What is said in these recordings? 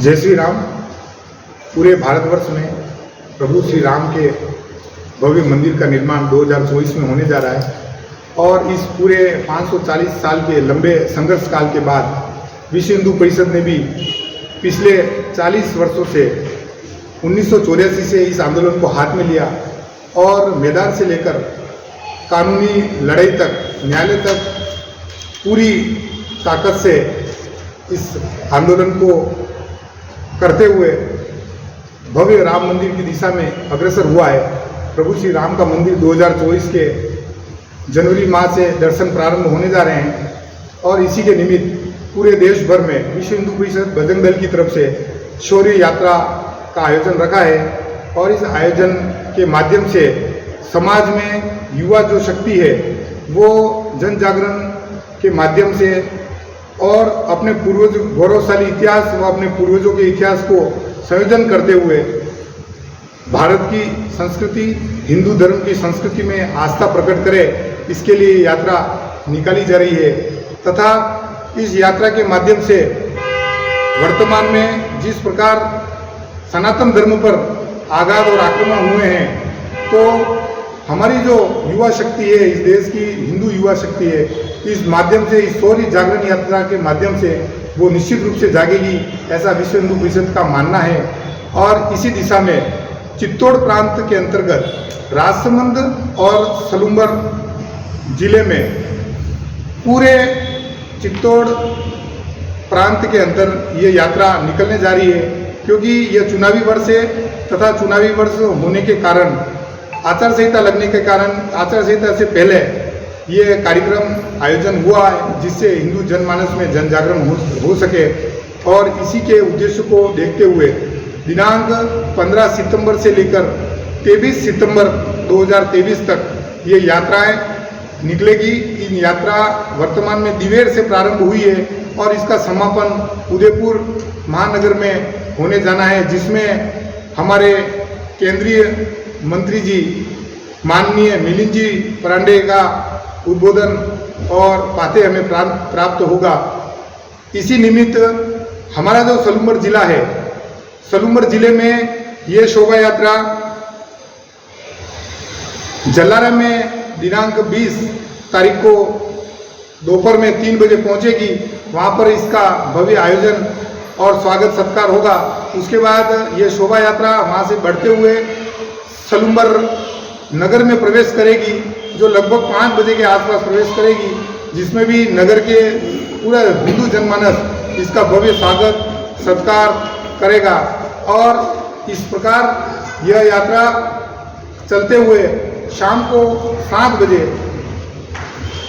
जय श्री राम। पूरे भारतवर्ष में प्रभु श्री राम के भव्य मंदिर का निर्माण 2024 में होने जा रहा है और इस पूरे 540 साल के लंबे संघर्ष काल के बाद विश्व हिंदू परिषद ने भी पिछले 40 वर्षों से 1984 से इस आंदोलन को हाथ में लिया और मैदान से लेकर कानूनी लड़ाई तक, न्यायालय तक पूरी ताकत से इस आंदोलन को करते हुए भव्य राम मंदिर की दिशा में अग्रसर हुआ है। प्रभु श्री राम का मंदिर 2024 के जनवरी माह से दर्शन प्रारंभ होने जा रहे हैं और इसी के निमित्त पूरे देश भर में विश्व हिंदू परिषद बजरंग दल की तरफ से शौर्य यात्रा का आयोजन रखा है और इस आयोजन के माध्यम से समाज में युवा जो शक्ति है वो जन जागरण के माध्यम से और अपने पूर्वज गौरवशाली इतिहास व अपने पूर्वजों के इतिहास को संयोजन करते हुए भारत की संस्कृति, हिंदू धर्म की संस्कृति में आस्था प्रकट करे, इसके लिए यात्रा निकाली जा रही है तथा इस यात्रा के माध्यम से वर्तमान में जिस प्रकार सनातन धर्म पर आघात और आक्रमण हुए हैं तो हमारी जो युवा शक्ति है, इस देश की हिंदू युवा शक्ति है, इस माध्यम से, इस शौर्य जागरण यात्रा के माध्यम से वो निश्चित रूप से जागेगी, ऐसा विश्व हिंदू परिषद का मानना है। और इसी दिशा में चित्तौड़ प्रांत के अंतर्गत राजसमंद और सलूम्बर जिले में पूरे चित्तौड़ प्रांत के अंदर ये यात्रा निकलने जा रही है क्योंकि यह चुनावी वर्ष है तथा चुनावी वर्ष होने के कारण, आचार संहिता लगने के कारण, आचार संहिता से पहले ये कार्यक्रम आयोजन हुआ है जिससे हिंदू जनमानस में जन जागरण हो सके और इसी के उद्देश्य को देखते हुए दिनांक 15 सितंबर से लेकर 23 सितंबर 2023 तक ये यात्राएं निकलेगी। इन यात्रा वर्तमान में दिवेर से प्रारंभ हुई है और इसका समापन उदयपुर महानगर में होने जाना है जिसमें हमारे केंद्रीय मंत्री जी माननीय मिलिंद जी परांडे का उद्बोधन और बातें हमें प्राप्त होगा। इसी निमित्त हमारा जो सलूम्बर जिला है, सलूम्बर जिले में ये शोभा यात्रा जलारा में दिनांक 20 तारीख को दोपहर में 3 बजे पहुंचेगी। वहां पर इसका भव्य आयोजन और स्वागत सत्कार होगा। उसके बाद ये शोभा यात्रा वहां से बढ़ते हुए सलूम्बर नगर में प्रवेश करेगी जो लगभग 5 बजे के आसपास प्रवेश करेगी, जिसमें भी नगर के पूरा हिंदू जनमानस इसका भव्य स्वागत सत्कार करेगा। और इस प्रकार यह यात्रा चलते हुए शाम को 7 बजे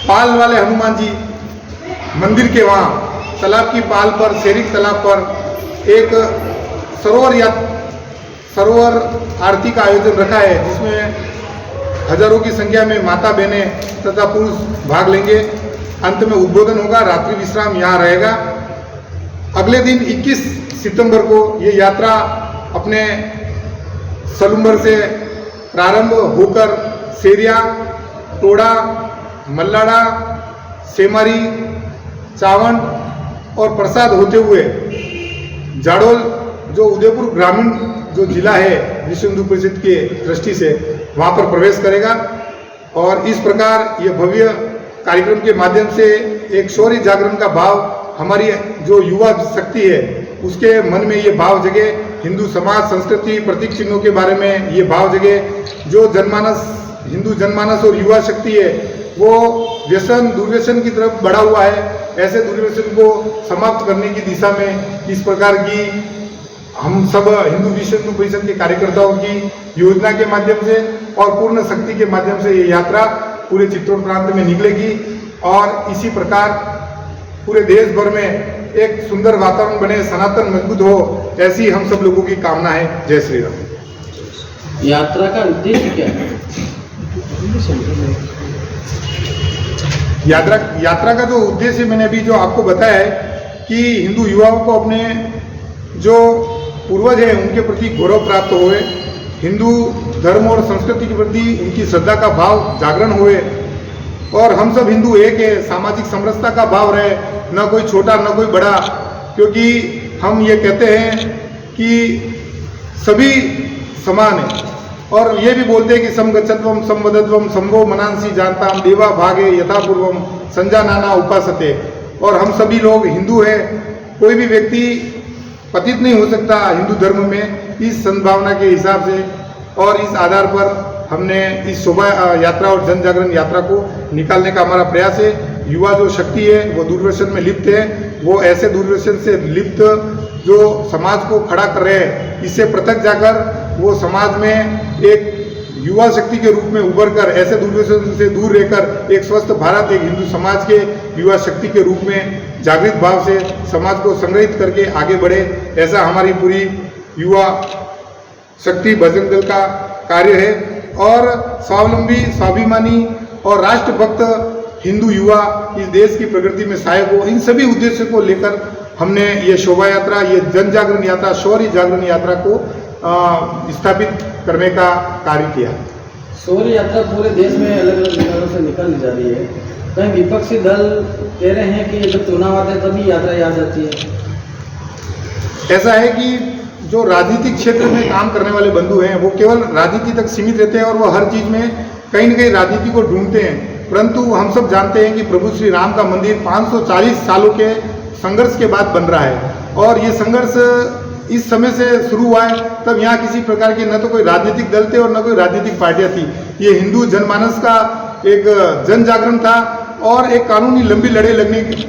पाल वाले हनुमान जी मंदिर के वहाँ तालाब की पाल पर, शेरिक तालाब पर एक सरोवर आरती का आयोजन रखा है जिसमें हजारों की संख्या में माता बहनें तथा पुरुष भाग लेंगे। अंत में उद्बोधन होगा, रात्रि विश्राम यहाँ रहेगा। अगले दिन 21 सितंबर को ये यात्रा अपने सलूम्बर से प्रारंभ होकर सेरिया, टोड़ा, मल्लाड़ा, सेमारी, चावंड और प्रसाद होते हुए जाडोल जो उदयपुर ग्रामीण जो जिला है विश्व हिंदू परिषद के दृष्टि से वहाँ पर प्रवेश करेगा। और इस प्रकार ये भव्य कार्यक्रम के माध्यम से एक शौर्य जागरण का भाव हमारी जो युवा शक्ति है उसके मन में ये भाव जगे, हिंदू समाज, संस्कृति, प्रतीक चिन्हों के बारे में ये भाव जगे। जो जनमानस, हिंदू जनमानस और युवा शक्ति है वो व्यसन, दुर्व्यसन की तरफ बढ़ा हुआ है, ऐसे दुर्व्यसन को समाप्त करने की दिशा में इस प्रकार की हम सब हिंदू विश्व हिंदू परिषद के कार्यकर्ताओं की योजना के माध्यम से और पूर्ण शक्ति के माध्यम से ये यात्रा पूरे चित्तौड़ प्रांत में निकलेगी और इसी प्रकार पूरे देश भर में एक सुंदर वातावरण बने, सनातन मजबूत हो, ऐसी हम सब लोगों की कामना है। जय श्री राम। यात्रा का उद्देश्य क्या है? यात्रा का जो उद्देश्य मैंने अभी जो आपको बताया है कि हिंदू युवाओं को अपने जो पूर्वज हैं उनके प्रति गौरव प्राप्त हुए, हिंदू धर्म और संस्कृति के प्रति उनकी श्रद्धा का भाव जागरण हुए और हम सब हिंदू एक है, सामाजिक समरसता का भाव रहे, न कोई छोटा न कोई बड़ा, क्योंकि हम ये कहते हैं कि सभी समान हैं और ये भी बोलते हैं कि समगच्छत्वम समवदत्वम संभो मनांसी जानताम देवा भागे यथापूर्वम संजानाना उपासते। और हम सभी लोग हिंदू हैं, कोई भी व्यक्ति पतित नहीं हो सकता हिंदू धर्म में, इस सद्भावना के हिसाब से और इस आधार पर हमने इस शोभा यात्रा और जन जागरण यात्रा को निकालने का हमारा प्रयास है। युवा जो शक्ति है वो दूरदर्शन में लिप्त है, वो ऐसे दूरदर्शन से लिप्त जो समाज को खड़ा कर रहे हैं, इससे पृथक जाकर वो समाज में एक युवा शक्ति के रूप में उभर कर ऐसे दूरदर्शन से दूर रहकर एक स्वस्थ भारत, एक हिंदू समाज के युवा शक्ति के रूप में जागृत भाव से समाज को संग्रहित करके आगे बढ़े, ऐसा हमारी पूरी युवा शक्ति बजरंग दल का कार्य है। और स्वावलंबी, स्वाभिमानी और राष्ट्रभक्त हिंदू युवा इस देश की प्रगति में सहायक हो, इन सभी उद्देश्यों को लेकर हमने ये शोभा यात्रा, ये जन जागरण यात्रा, शौर्य जागरण यात्रा को स्थापित करने का कार्य किया। शौर्य यात्रा पूरे देश में अलग अलग विभागों से निकल जा रही है। कहीं विपक्षी दल कह रहे हैं कि जब चुनाव आते हैं तभी यात्रा याद आती है। ऐसा है कि जो राजनीतिक क्षेत्र में काम करने वाले बंधु हैं वो केवल राजनीति तक सीमित रहते हैं और वो हर चीज़ में कहीं न कहीं राजनीति को ढूंढते हैं, परंतु हम सब जानते हैं कि प्रभु श्री राम का मंदिर 540 सालों के संघर्ष के बाद बन रहा है और ये संघर्ष इस समय से शुरू हुआ है। तब यहाँ किसी प्रकार के न तो कोई राजनीतिक दल थे और न कोई राजनीतिक पार्टियाँ थी। ये हिंदू जनमानस का एक जन जागरण था और एक कानूनी लंबी लड़ाई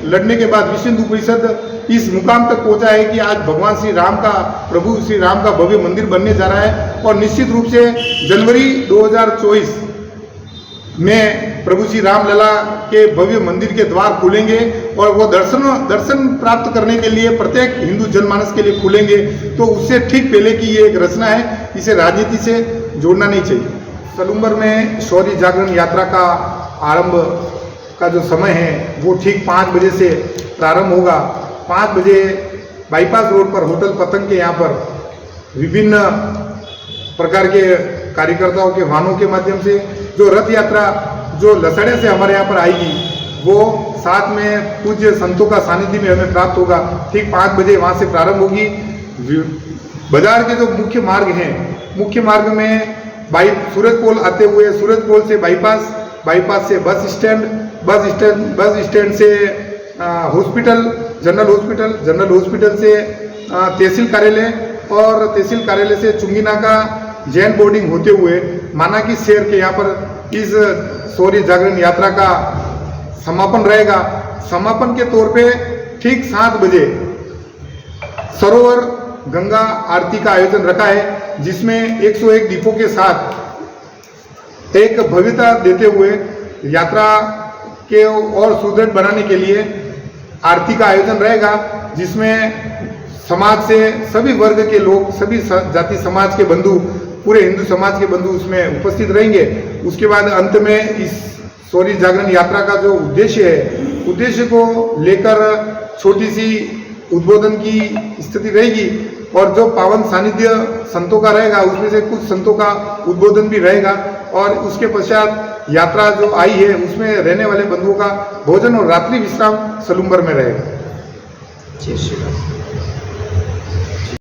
लड़ने के बाद विश्व हिंदू परिषद इस मुकाम तक पहुंचा है कि आज भगवान श्री राम का, प्रभु श्री राम का भव्य मंदिर बनने जा रहा है और निश्चित रूप से जनवरी 2024 में प्रभु श्री राम लला के भव्य मंदिर के द्वार खुलेंगे और वो दर्शन प्राप्त करने के लिए प्रत्येक हिंदू जनमानस के लिए खुलेंगे। तो उससे ठीक पहले की ये एक रचना है, इसे राजनीति से जोड़ना नहीं चाहिए। सलूम्बर में शौर्य जागरण यात्रा का आरंभ का जो समय है वो ठीक 5 बजे से प्रारंभ होगा। 5 बजे बाईपास रोड पर होटल पतंग के यहाँ पर विभिन्न प्रकार के कार्यकर्ताओं के वाहनों के माध्यम से जो रथ यात्रा जो लसड़े से हमारे यहाँ पर आएगी वो साथ में पूज्य संतों का सानिध्य में हमें प्राप्त होगा। ठीक 5 बजे वहाँ से प्रारंभ होगी। बाजार के जो मुख्य मार्ग हैं, मुख्य मार्ग में सूरज पोल आते हुए सूरज पोल से बाईपास से बस स्टैंड से हॉस्पिटल, जनरल हॉस्पिटल से तहसील कार्यालय और तहसील कार्यालय से चुंगीनाका जैन बोर्डिंग होते हुए मानाकी शहर के यहाँ पर इस शौर्य जागरण यात्रा का समापन रहेगा। समापन के तौर पे ठीक 7 बजे सरोवर गंगा आरती का आयोजन रखा है, जिसमें 101 दीपों के साथ एक भव्यता देते हुए यात्रा के और सुदृढ़ बनाने के लिए आरती का आयोजन रहेगा, जिसमें समाज से सभी वर्ग के लोग, सभी जाति समाज के बंधु, पूरे हिंदू समाज के बंधु उसमें उपस्थित रहेंगे। उसके बाद अंत में इस शौर्य जागरण यात्रा का जो उद्देश्य है, उद्देश्य को लेकर छोटी सी उद्बोधन की स्थिति रहेगी और जो पावन सानिध्य संतों का रहेगा उसमें से कुछ संतों का उद्बोधन भी रहेगा और उसके पश्चात यात्रा जो आई है उसमें रहने वाले बंधुओं का भोजन और रात्रि विश्राम सलूम्बर में रहेगा। जय श्री राम।